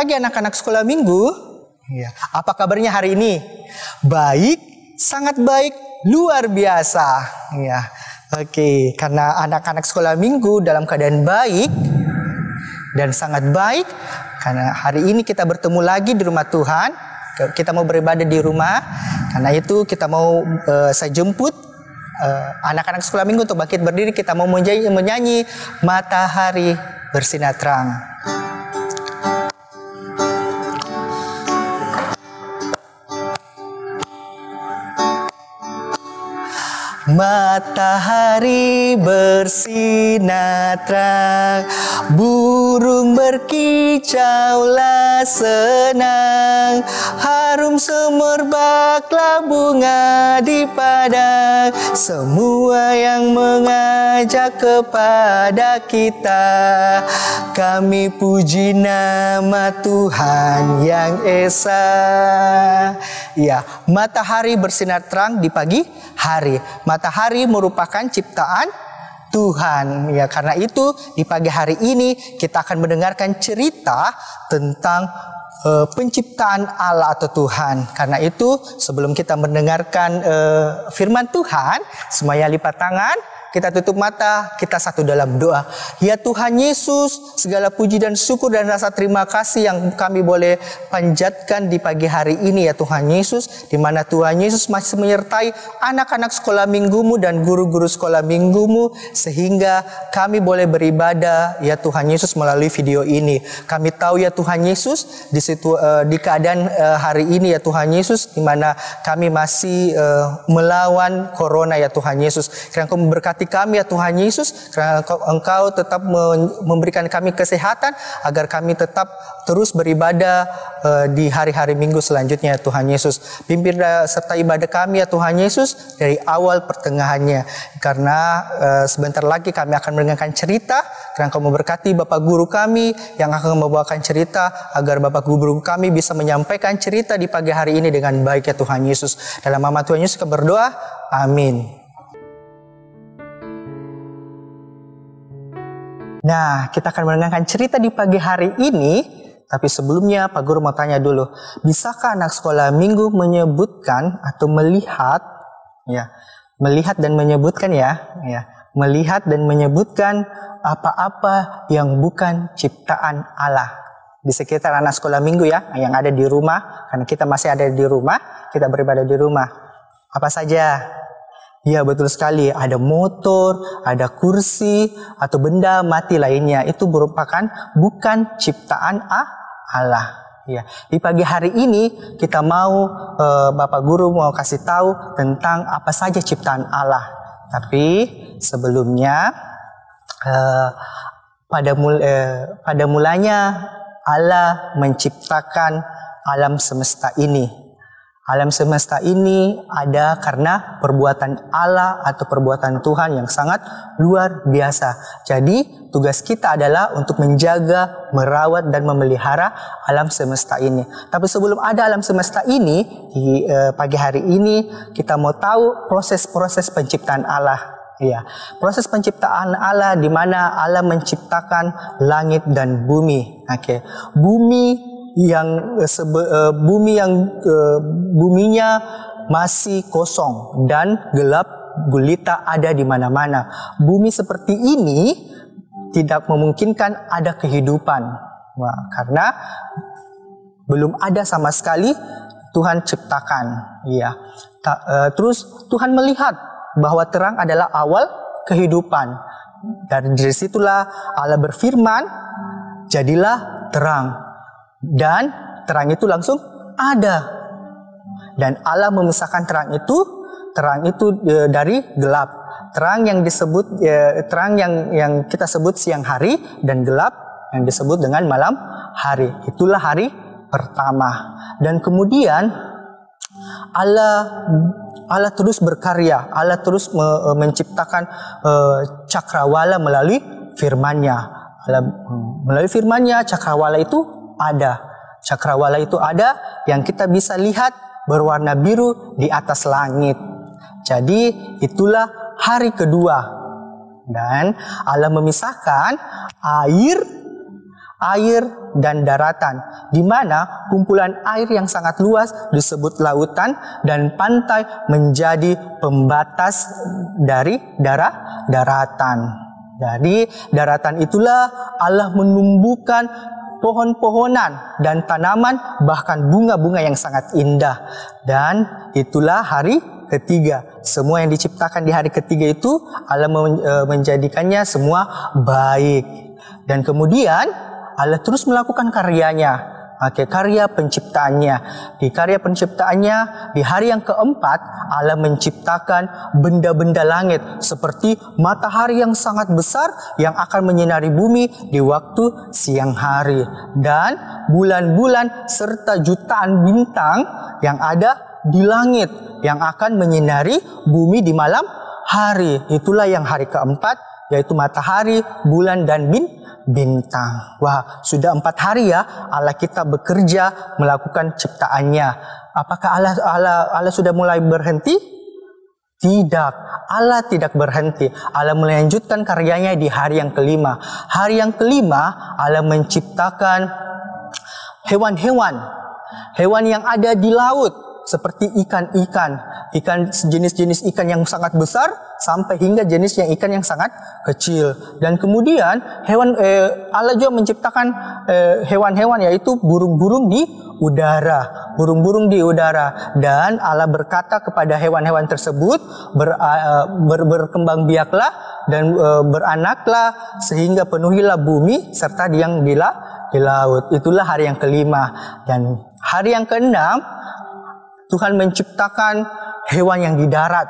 pagi anak-anak sekolah minggu. Ya, apa kabarnya hari ini? Baik, sangat baik, luar biasa. Ya, oke, karena anak-anak sekolah minggu dalam keadaan baik dan sangat baik, karena hari ini kita bertemu lagi di rumah Tuhan. Kita mau beribadah di rumah. Karena itu kita mau saya jemput anak-anak sekolah minggu untuk bangkit berdiri. Kita mau menyanyi Matahari Bersinar Terang. Matahari bersinar terang, burung berkicaulah senang, harum semerbaklah bunga di padang, semua yang mengajak kepada kita. Kami puji nama Tuhan yang esa. Ya, matahari bersinar terang di pagi hari. Matahari merupakan ciptaan Tuhan. Ya, karena itu di pagi hari ini kita akan mendengarkan cerita tentang penciptaan Allah atau Tuhan. Karena itu sebelum kita mendengarkan firman Tuhan, semuanya lipat tangan. Kita tutup mata, kita satu dalam doa. Ya Tuhan Yesus, segala puji dan syukur dan rasa terima kasih yang kami boleh panjatkan di pagi hari ini ya Tuhan Yesus. Di mana Tuhan Yesus masih menyertai anak-anak sekolah minggumu dan guru-guru sekolah minggumu. Sehingga kami boleh beribadah ya Tuhan Yesus melalui video ini. Kami tahu ya Tuhan Yesus, di keadaan hari ini ya Tuhan Yesus, di mana kami masih melawan corona ya Tuhan Yesus. Kiranya Engkau memberkati kami ya Tuhan Yesus, karena Engkau tetap memberikan kami kesehatan agar kami tetap terus beribadah di hari-hari minggu selanjutnya ya Tuhan Yesus. Pimpin serta ibadah kami ya Tuhan Yesus dari awal pertengahannya, karena sebentar lagi kami akan mendengarkan cerita. Karena Engkau memberkati Bapak Guru kami yang akan membawakan cerita, agar Bapak Guru kami bisa menyampaikan cerita di pagi hari ini dengan baik ya Tuhan Yesus. Dalam nama Tuhan Yesus kami berdoa, amin. Nah, kita akan mendengarkan cerita di pagi hari ini. Tapi sebelumnya Pak Guru mau tanya dulu, bisakah anak sekolah minggu menyebutkan atau melihat dan menyebutkan melihat dan menyebutkan apa-apa yang bukan ciptaan Allah di sekitar anak sekolah minggu ya, yang ada di rumah, karena kita masih ada di rumah, kita beribadah di rumah. Apa saja? Ya betul sekali, ada motor, ada kursi, atau benda mati lainnya. Itu merupakan bukan ciptaan Allah. Ya, di pagi hari ini kita mau Bapak Guru mau kasih tahu tentang apa saja ciptaan Allah. Tapi sebelumnya pada mulanya Allah menciptakan alam semesta ini. Alam semesta ini ada karena perbuatan Allah atau perbuatan Tuhan yang sangat luar biasa. Jadi tugas kita adalah untuk menjaga, merawat dan memelihara alam semesta ini. Tapi sebelum ada alam semesta ini, di pagi hari ini kita mau tahu proses-proses penciptaan Allah. Ya, proses penciptaan Allah di mana Allah menciptakan langit dan bumi. Oke, buminya masih kosong dan gelap gulita ada di mana-mana. Bumi seperti ini tidak memungkinkan ada kehidupan. Karena belum ada sama sekali Tuhan ciptakan. Ya. Terus Tuhan melihat bahwa terang adalah awal kehidupan. Dan dari situlah Allah berfirman, jadilah terang. Dan terang itu langsung ada. Dan Allah memisahkan terang itu dari gelap. Terang yang disebut terang yang kita sebut siang hari, dan gelap yang disebut dengan malam hari. Itulah hari pertama. Dan kemudian Allah terus berkarya. Allah terus menciptakan cakrawala melalui firman-Nya. Melalui firman-Nya cakrawala itu ada. Cakrawala itu ada yang kita bisa lihat berwarna biru di atas langit. Jadi itulah hari kedua. Dan Allah memisahkan air dan daratan, di mana kumpulan air yang sangat luas disebut lautan dan pantai menjadi pembatas dari daratan. Dari daratan itulah Allah menumbuhkan pohon-pohonan dan tanaman, bahkan bunga-bunga yang sangat indah. Dan itulah hari ketiga. Semua yang diciptakan di hari ketiga itu Allah menjadikannya semua baik. Dan kemudian Allah terus melakukan karyanya. Karya penciptaannya. Di karya penciptaannya, di hari yang keempat, Allah menciptakan benda-benda langit seperti matahari yang sangat besar yang akan menyinari bumi di waktu siang hari, dan bulan-bulan serta jutaan bintang yang ada di langit yang akan menyinari bumi di malam hari. Itulah yang hari keempat, yaitu matahari, bulan, dan bintang. Wah, sudah 4 hari ya Allah kita bekerja melakukan ciptaannya. Apakah Allah sudah mulai berhenti? Tidak, Allah tidak berhenti. Allah melanjutkan karyanya di hari yang kelima. Hari yang kelima Allah menciptakan hewan-hewan yang ada di laut, seperti ikan jenis-jenis ikan yang sangat besar sampai hingga jenis ikan yang sangat kecil. Dan kemudian Allah juga menciptakan hewan-hewan, yaitu burung-burung di udara. Dan Allah berkata kepada hewan-hewan tersebut, berkembang biaklah dan beranaklah sehingga penuhilah bumi serta yang di laut. Itulah hari yang kelima. Dan hari yang keenam Tuhan menciptakan hewan yang di darat,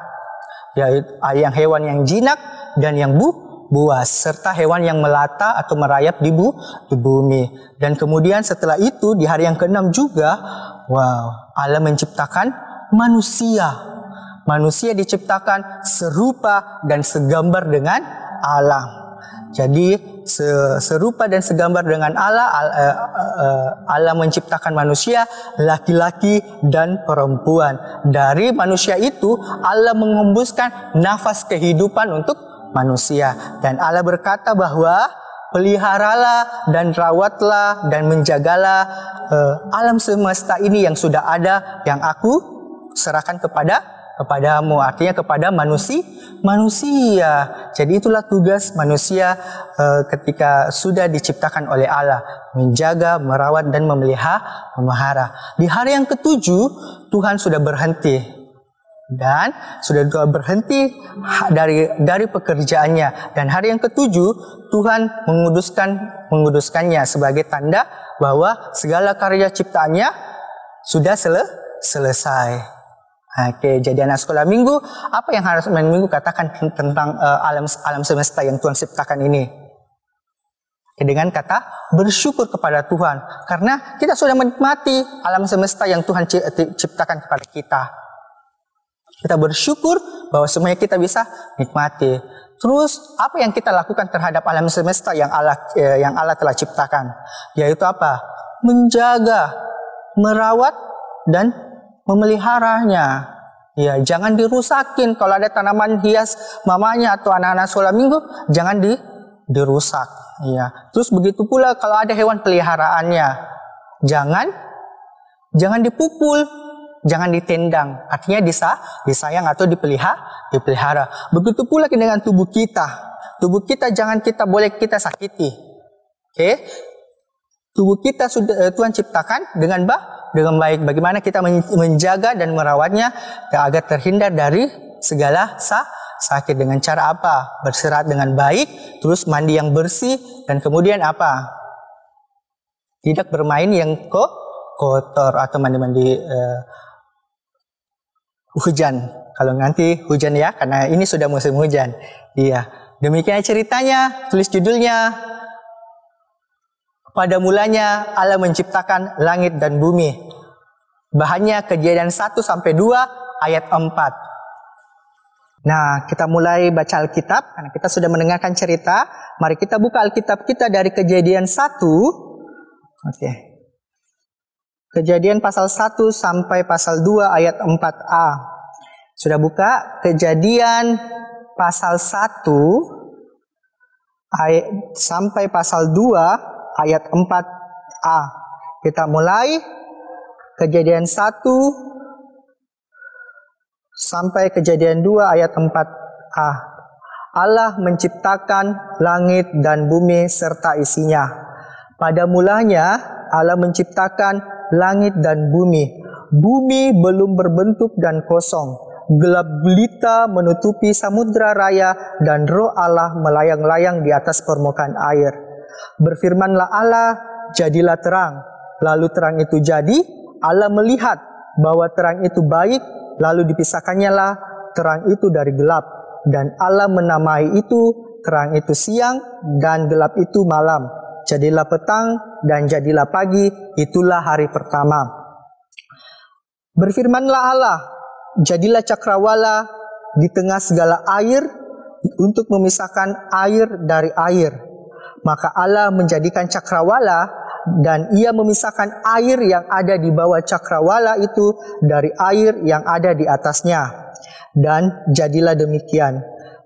yaitu hewan yang jinak dan yang buas, serta hewan yang melata atau merayap di bumi. Dan kemudian setelah itu di hari yang keenam juga, Allah menciptakan manusia. Manusia diciptakan serupa dan segambar dengan Allah. Jadi serupa dan segambar dengan Allah, Allah menciptakan manusia laki-laki dan perempuan. Dari manusia itu Allah mengembuskan nafas kehidupan untuk manusia. Dan Allah berkata bahwa peliharalah dan rawatlah dan menjagalah alam semesta ini yang sudah ada, yang aku serahkan kepadamu, artinya kepada manusia. Jadi itulah tugas manusia ketika sudah diciptakan oleh Allah, menjaga, merawat, dan memelihara. Di hari yang ketujuh Tuhan sudah berhenti dari pekerjaannya, dan hari yang ketujuh Tuhan menguduskannya sebagai tanda bahwa segala karya ciptaannya sudah selesai. Oke, jadi anak sekolah minggu, apa yang harus minggu katakan tentang alam semesta yang Tuhan ciptakan ini? Dengan kata bersyukur kepada Tuhan, karena kita sudah menikmati alam semesta yang Tuhan ciptakan kepada kita. Kita bersyukur bahwa semuanya kita bisa nikmati. Terus apa yang kita lakukan terhadap alam semesta yang Allah telah ciptakan? Yaitu apa? Menjaga, merawat, dan memeliharanya. Ya, jangan dirusakin. Kalau ada tanaman hias mamanya atau anak-anak sekolah minggu, jangan dirusak. Ya. Terus begitu pula kalau ada hewan peliharaannya, jangan dipukul, jangan ditendang. Artinya disayang atau dipelihara. Begitu pula dengan tubuh kita. Tubuh kita boleh kita sakiti. Oke? Tubuh kita sudah Tuhan ciptakan dengan baik. Bagaimana kita menjaga dan merawatnya agar terhindar dari segala sakit. Dengan cara apa? Beristirahat dengan baik, terus mandi yang bersih, dan kemudian apa? Tidak bermain yang kotor atau mandi hujan. Kalau nanti hujan ya, karena ini sudah musim hujan. Iya. Demikian ceritanya, tulis judulnya. Pada mulanya Allah menciptakan langit dan bumi. Bahannya Kejadian 1-2 ayat 4. Nah, kita mulai baca Alkitab karena kita sudah mendengarkan cerita. Mari kita buka Alkitab kita dari Kejadian 1. Oke. Kejadian pasal 1 sampai pasal 2 ayat 4a. Sudah buka? Kejadian pasal 1 ayat sampai pasal 2 ayat 4a. Kita mulai Kejadian 1 sampai Kejadian 2 ayat 4a. Allah menciptakan langit dan bumi serta isinya. Pada mulanya Allah menciptakan langit dan bumi. Bumi belum berbentuk dan kosong. Gelap gulita menutupi samudra raya dan roh Allah melayang-layang di atas permukaan air. Berfirmanlah Allah, jadilah terang. Lalu terang itu jadi. Allah melihat bahwa terang itu baik, lalu dipisahkannya lah terang itu dari gelap. Dan Allah menamai itu terang itu siang dan gelap itu malam. Jadilah petang dan jadilah pagi, itulah hari pertama. Berfirmanlah Allah, jadilah cakrawala di tengah segala air untuk memisahkan air dari air. Maka Allah menjadikan cakrawala dan ia memisahkan air yang ada di bawah cakrawala itu dari air yang ada di atasnya. Dan jadilah demikian.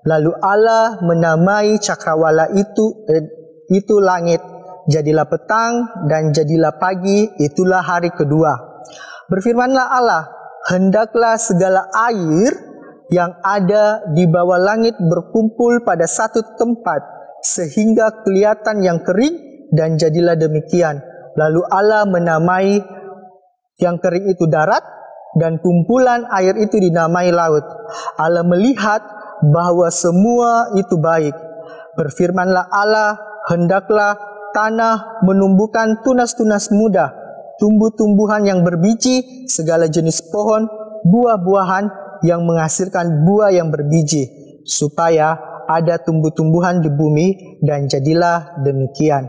Lalu Allah menamai cakrawala itu langit. Jadilah petang dan jadilah pagi, itulah hari kedua. Berfirmanlah Allah, hendaklah segala air yang ada di bawah langit berkumpul pada satu tempat, sehingga kelihatan yang kering, dan jadilah demikian. Lalu Allah menamai yang kering itu darat, dan kumpulan air itu dinamai laut. Allah melihat bahwa semua itu baik. Berfirmanlah Allah, hendaklah tanah menumbuhkan tunas-tunas muda, tumbuh-tumbuhan yang berbiji, segala jenis pohon, buah-buahan yang menghasilkan buah yang berbiji, supaya ada tumbuh-tumbuhan di bumi, dan jadilah demikian.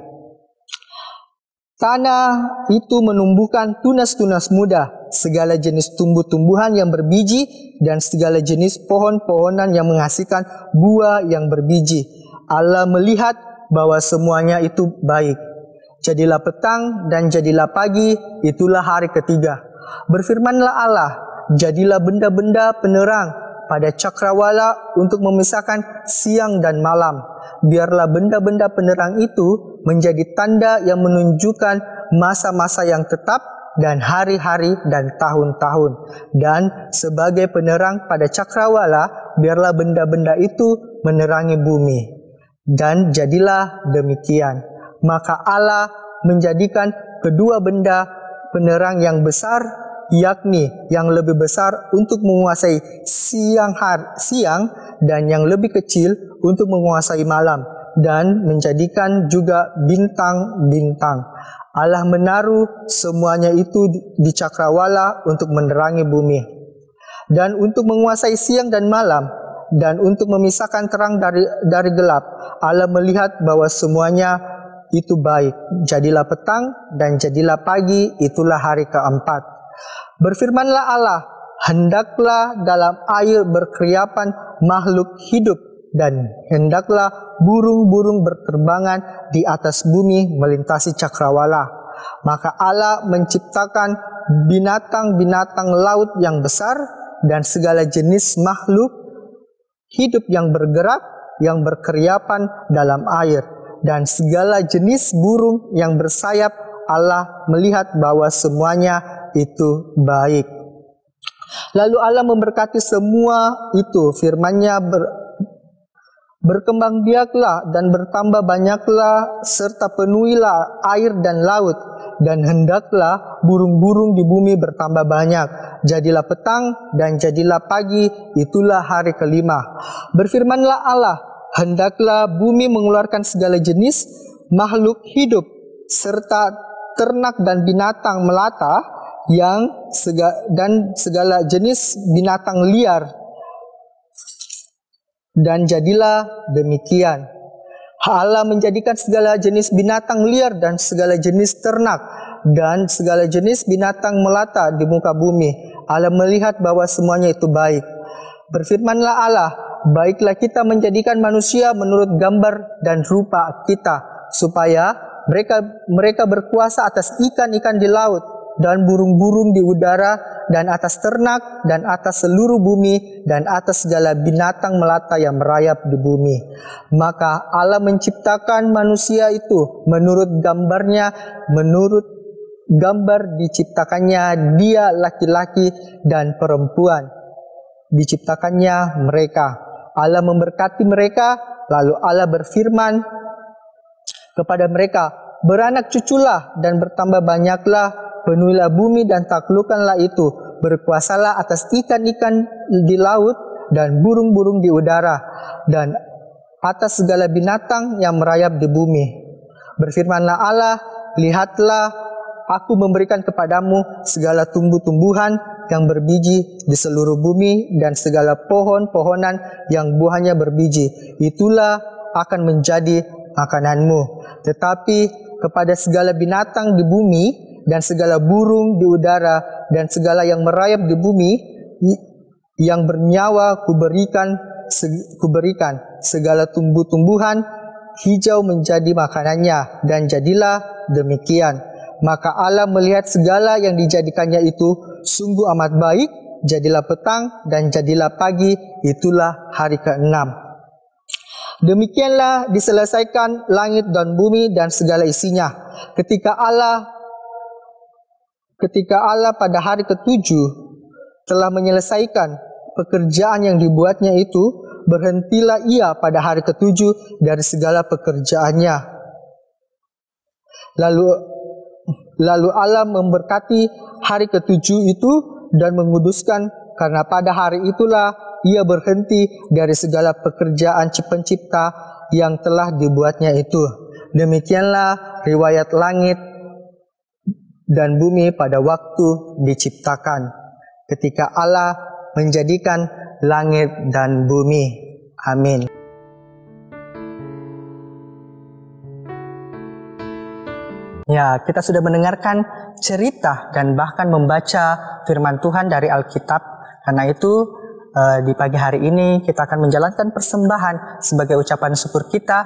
Tanah itu menumbuhkan tunas-tunas muda, segala jenis tumbuh-tumbuhan yang berbiji, dan segala jenis pohon-pohonan yang menghasilkan buah yang berbiji. Allah melihat bahwa semuanya itu baik. Jadilah petang dan jadilah pagi, itulah hari ketiga. Berfirmanlah Allah, jadilah benda-benda penerang pada cakrawala untuk memisahkan siang dan malam. Biarlah benda-benda penerang itu menjadi tanda yang menunjukkan masa-masa yang tetap dan hari-hari dan tahun-tahun. Dan sebagai penerang pada cakrawala, biarlah benda-benda itu menerangi bumi. Dan jadilah demikian. Maka Allah menjadikan kedua benda penerang yang besar, yakni yang lebih besar untuk menguasai siang dan yang lebih kecil untuk menguasai malam, dan menjadikan juga bintang-bintang. Allah menaruh semuanya itu di cakrawala untuk menerangi bumi, dan untuk menguasai siang dan malam, dan untuk memisahkan terang dari gelap. Allah melihat bahwa semuanya itu baik. Jadilah petang dan jadilah pagi, itulah hari keempat. Berfirmanlah Allah, hendaklah dalam air berkeriapan makhluk hidup, dan hendaklah burung-burung berterbangan di atas bumi melintasi cakrawala. Maka Allah menciptakan binatang-binatang laut yang besar dan segala jenis makhluk hidup yang bergerak, yang berkeriapan dalam air, dan segala jenis burung yang bersayap. Allah melihat bahwa semuanya itu baik. Lalu Allah memberkati semua itu, firman-Nya berkembang biaklah dan bertambah banyaklah, serta penuhilah air dan laut, dan hendaklah burung-burung di bumi bertambah banyak. Jadilah petang dan jadilah pagi, itulah hari kelima. Berfirmanlah Allah, hendaklah bumi mengeluarkan segala jenis makhluk hidup, serta ternak dan binatang melata, dan segala jenis binatang liar. Dan jadilah demikian. Allah menjadikan segala jenis binatang liar dan segala jenis ternak dan segala jenis binatang melata di muka bumi. Allah melihat bahwa semuanya itu baik. Berfirmanlah Allah, baiklah kita menjadikan manusia menurut gambar dan rupa kita, supaya mereka berkuasa atas ikan-ikan di laut dan burung-burung di udara, dan atas ternak, dan atas seluruh bumi, dan atas segala binatang melata yang merayap di bumi. Maka Allah menciptakan manusia itu menurut gambarnya, menurut gambar diciptakannya dia laki-laki dan perempuan. Diciptakannya mereka. Allah memberkati mereka, lalu Allah berfirman kepada mereka, beranak cuculah dan bertambah banyaklah, penuhilah bumi dan taklukkanlah itu, berkuasalah atas ikan-ikan di laut dan burung-burung di udara, dan atas segala binatang yang merayap di bumi. Berfirmanlah Allah, lihatlah, aku memberikan kepadamu segala tumbuh-tumbuhan yang berbiji di seluruh bumi dan segala pohon-pohonan yang buahnya berbiji. Itulah akan menjadi makananmu. Tetapi kepada segala binatang di bumi dan segala burung di udara dan segala yang merayap di bumi yang bernyawa kuberikan segala tumbuh-tumbuhan hijau menjadi makanannya, dan jadilah demikian. Maka Allah melihat segala yang dijadikannya itu sungguh amat baik. Jadilah petang dan jadilah pagi, itulah hari ke-6. Demikianlah diselesaikan langit dan bumi dan segala isinya. Ketika Allah pada hari ke-7 telah menyelesaikan pekerjaan yang dibuatnya itu, berhentilah ia pada hari ke-7 dari segala pekerjaannya. Lalu Allah memberkati hari ke-7 itu dan menguduskan, karena pada hari itulah ia berhenti dari segala pekerjaan pencipta yang telah dibuatnya itu. Demikianlah riwayat langit dan bumi pada waktu diciptakan, ketika Allah menjadikan langit dan bumi. Amin. Ya, kita sudah mendengarkan cerita dan bahkan membaca firman Tuhan dari Alkitab. Karena itu di pagi hari ini kita akan menjalankan persembahan sebagai ucapan syukur kita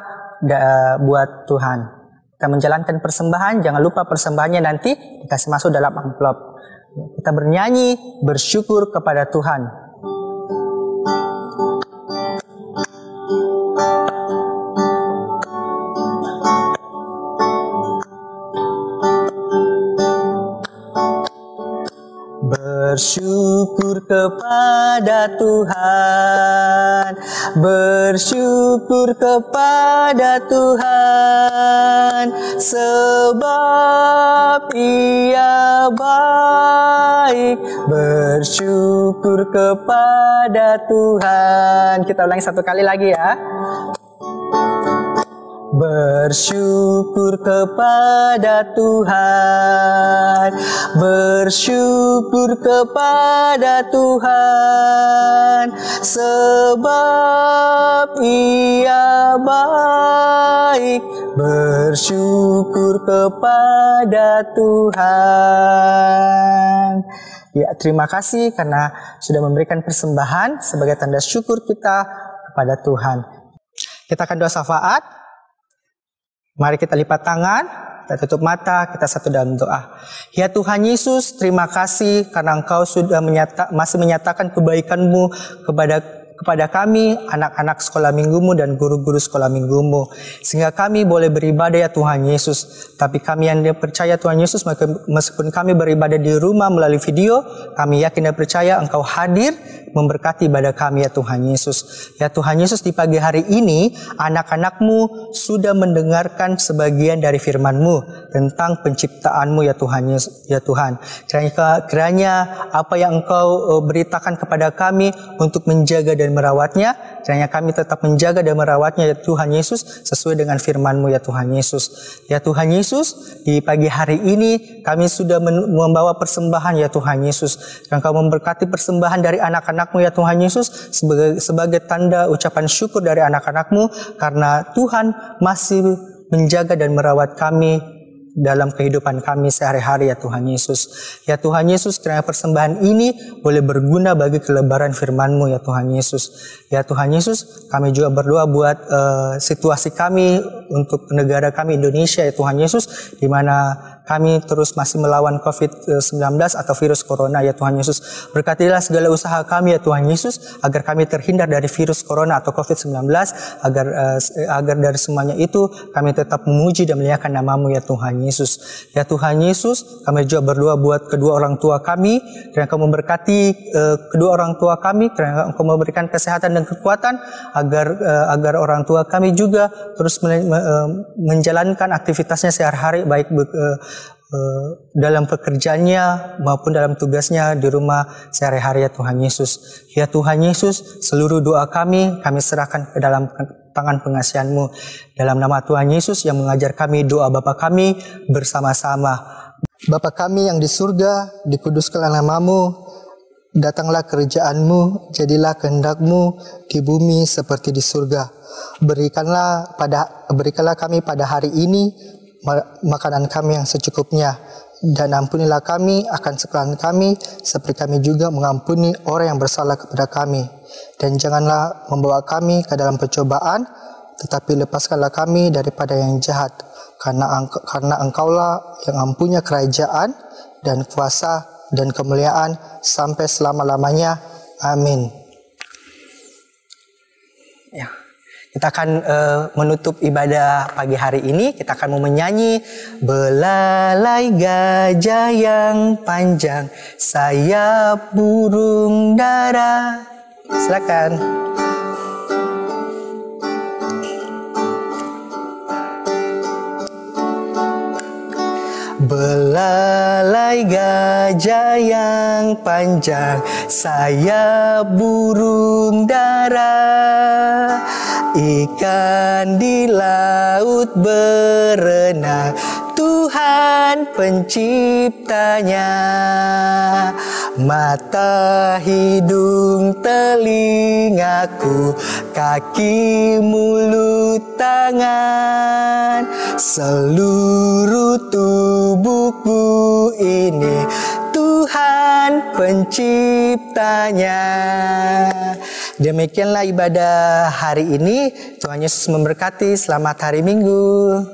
buat Tuhan. Kita menjalankan persembahan, jangan lupa persembahannya nanti dikasih masuk dalam amplop. Kita bernyanyi bersyukur kepada Tuhan. Bersyukur kepada Tuhan, bersyukur kepada Tuhan, sebab Ia baik. Bersyukur kepada Tuhan. Kita ulangi satu kali lagi ya. Bersyukur kepada Tuhan, bersyukur kepada Tuhan, sebab Ia baik. Bersyukur kepada Tuhan. Ya, terima kasih karena sudah memberikan persembahan sebagai tanda syukur kita kepada Tuhan. Kita akan doa syafaat. Mari kita lipat tangan, kita tutup mata, kita satu dalam doa. Ya Tuhan Yesus, terima kasih karena Engkau sudah masih menyatakan kebaikan-Mu kepada kami, anak-anak sekolah minggumu dan guru-guru sekolah minggumu. Sehingga kami boleh beribadah ya Tuhan Yesus. Tapi kami yang percaya Tuhan Yesus, meskipun kami beribadah di rumah melalui video, kami yakin dan percaya Engkau hadir memberkati ibadah kami ya Tuhan Yesus. Ya Tuhan Yesus, di pagi hari ini anak-anak-Mu sudah mendengarkan sebagian dari firman-Mu tentang penciptaan-Mu ya Tuhan Yesus, ya Tuhan. Kiranya apa yang Engkau beritakan kepada kami untuk menjaga dan merawatnya, kiranya kami tetap menjaga dan merawatnya ya Tuhan Yesus sesuai dengan firman-Mu ya Tuhan Yesus. Ya Tuhan Yesus, di pagi hari ini kami sudah membawa persembahan ya Tuhan Yesus. Dan Engkau memberkati persembahan dari anak-anak-Mu ya Tuhan Yesus sebagai tanda ucapan syukur dari anak-anak-Mu karena Tuhan masih menjaga dan merawat kami dalam kehidupan kami sehari-hari ya Tuhan Yesus. Ya Tuhan Yesus, kiranya persembahan ini boleh berguna bagi kelebaran firman-Mu ya Tuhan Yesus. Ya Tuhan Yesus, kami juga berdoa buat situasi kami untuk negara kami Indonesia ya Tuhan Yesus, di mana kami terus masih melawan COVID-19 atau virus corona ya Tuhan Yesus. Berkatilah segala usaha kami ya Tuhan Yesus, agar kami terhindar dari virus corona atau COVID-19, agar dari semuanya itu kami tetap memuji dan memuliakan nama-Mu ya Tuhan Yesus. Ya Tuhan Yesus, kami juga berdoa buat kedua orang tua kami, kiranya Engkau memberkati kedua orang tua kami, kiranya Engkau memberikan kesehatan dan kekuatan agar orang tua kami juga terus menjalankan aktivitasnya sehari-hari, baik dalam pekerjaannya maupun dalam tugasnya di rumah sehari-hari ya Tuhan Yesus. Ya Tuhan Yesus, seluruh doa kami serahkan ke dalam tangan pengasihan-Mu. Dalam nama Tuhan Yesus yang mengajar kami doa Bapa kami bersama-sama. Bapa kami yang di surga, dikuduskanlah nama-Mu. Datanglah kerajaan-Mu, jadilah kehendak-Mu di bumi seperti di surga. Berikanlah kami pada hari ini makanan kami yang secukupnya, dan ampunilah kami akan kesalahan kami, seperti kami juga mengampuni orang yang bersalah kepada kami. Dan janganlah membawa kami ke dalam pencobaan, tetapi lepaskanlah kami daripada yang jahat, karena Engkaulah yang mempunyai kerajaan dan kuasa dan kemuliaan sampai selama-lamanya. Amin. Ya, kita akan menutup ibadah pagi hari ini. Kita akan menyanyi belalai gajah yang panjang, sayap burung dara. Silakan. Belalai gajah yang panjang, sayap burung dara, ikan di laut berenang, Tuhan penciptanya. Mata, hidung, telingaku, kaki, mulut, tangan, seluruh tubuhku ini Tuhan penciptanya. Demikianlah ibadah hari ini. Tuhan Yesus memberkati. Selamat hari Minggu.